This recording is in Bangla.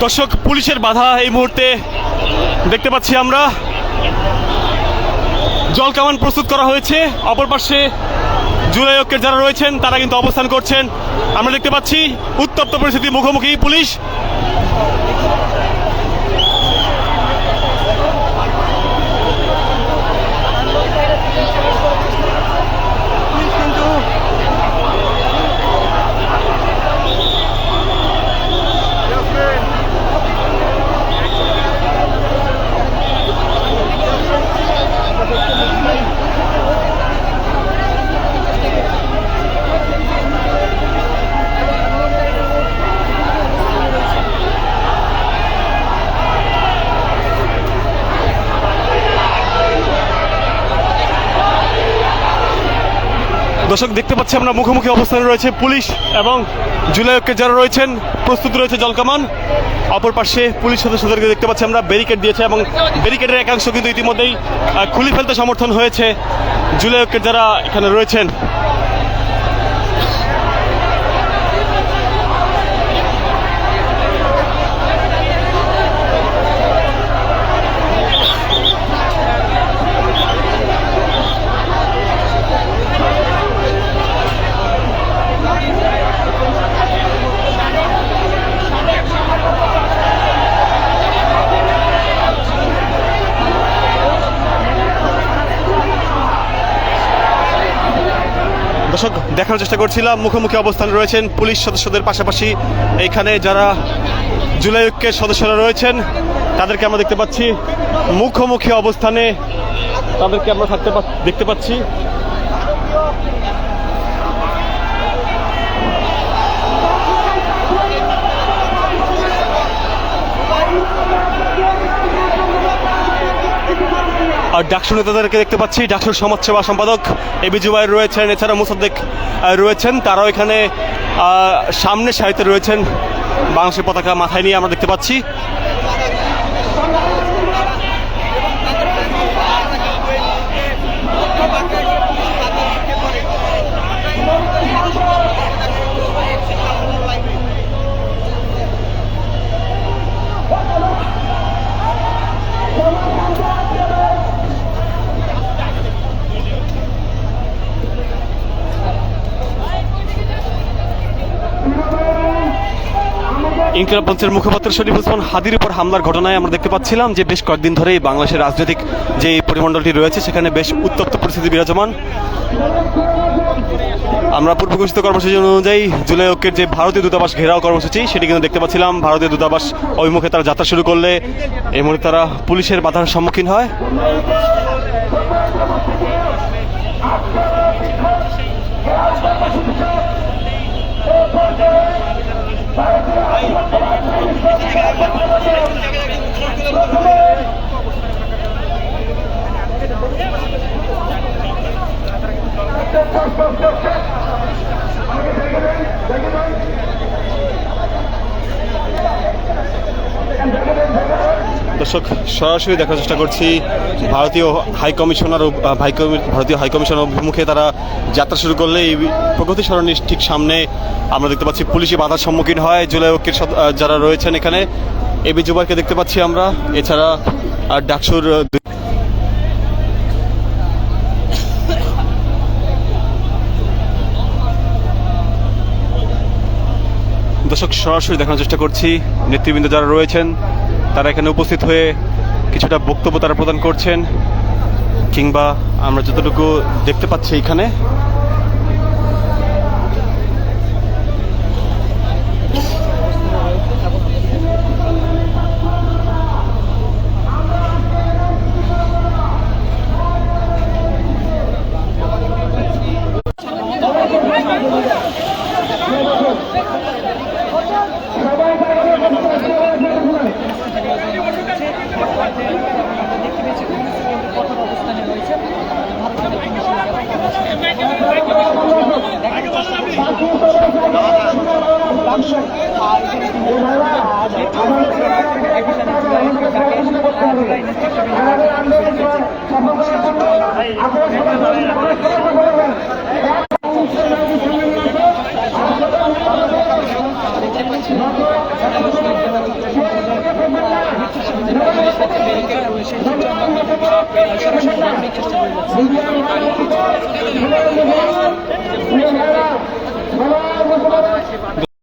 দর্শক, পুলিশের বাধা এই মুহূর্তে দেখতে পাচ্ছি আমরা। জল কামান প্রস্তুত করা হয়েছে, অপর পাশে জুলাই ঐক্যের যারা রয়েছেন তারা কিন্তু অবস্থান করছেন। আমরা দেখতে পাচ্ছি উত্তপ্ত পরিস্থিতি, মুখোমুখি পুলিশ। দর্শক, দেখতে পাচ্ছি আমরা মুখোমুখি অবস্থানে রয়েছে পুলিশ এবং জুলাই ঐক্যের যারা রয়েছেন, প্রস্তুত রয়েছে জলকামান। অপর পাশে পুলিশ সদস্যদেরকে দেখতে পাচ্ছি আমরা, ব্যারিকেড দিয়েছে এবং ব্যারিকেডের একাংশ কিন্তু ইতিমধ্যেই খুলে ফেলতে সমর্থন হয়েছে জুলাই ঐক্যের যারা এখানে রয়েছেন। দর্শক, দেখানোর চেষ্টা করছিলাম মুখোমুখি অবস্থানে রয়েছেন পুলিশ সদস্যদের পাশাপাশি এখানে যারা জুলাই ঐক্যের সদস্যরা রয়েছেন তাদেরকে আমরা দেখতে পাচ্ছি মুখোমুখি অবস্থানে, তাদেরকে আমরা দেখতে পাচ্ছি। আর ডাকসু নেতাদেরকে দেখতে পাচ্ছি, ডাকসুর সমাজসেবা সম্পাদক এবি জুবাইর রয়েছেন, এছাড়া মোসাদ্দেক রয়েছেন, তারাও এখানে সামনে সারিতে রয়েছেন, বাংলাদেশের পতাকা মাথায় নিয়ে আমরা দেখতে পাচ্ছি। ইনকিলাব মঞ্চের মুখপাত্র শরীফ ওসমান হাদির উপর হামলার ঘটনায় আমরা দেখতে পাচ্ছিলাম যে বেশ কয়েকদিন ধরেই বাংলাদেশের রাজনৈতিক যে পরিমণ্ডলটি রয়েছে সেখানে বেশ উত্তপ্ত পরিস্থিতি বিরাজমান। আমরা পূর্ব ঘোষিত কর্মসূচি অনুযায়ী জুলাই ঐক্যের যে ভারতীয় দূতাবাস ঘেরাও কর্মসূচি সেটি কিন্তু দেখতে পাচ্ছিলাম। ভারতীয় দূতাবাস অভিমুখে তারা যাত্রা শুরু করলে এই মুহূর্তে তারা পুলিশের বাধার সম্মুখীন হয়। দর্শক, সরাসরি দেখার চেষ্টা করছি ভারতীয় হাইকমিশনার অভিমুখে তারা যাত্রা শুরু করলে এই প্রগতি সরণির ঠিক সামনে আমরা দেখতে পাচ্ছি পুলিশি বাধার সম্মুখীন হয় জুলাই ঐক্যের যারা রয়েছেন এখানে। এবি জুবাইরকে দেখতে পাচ্ছি আমরা, এছাড়া ডাকসুর দর্শক, সরাসরি দেখানোর চেষ্টা করছি নেতৃবৃন্দ যারা রয়েছেন তারা এখানে উপস্থিত হয়ে কিছুটা বক্তব্য তারা প্রদান করছেন, কিংবা আমরা যতটুকু দেখতে পাচ্ছি এখানে আন্দোলন সরাসরি চেষ্টা করে যাচ্ছে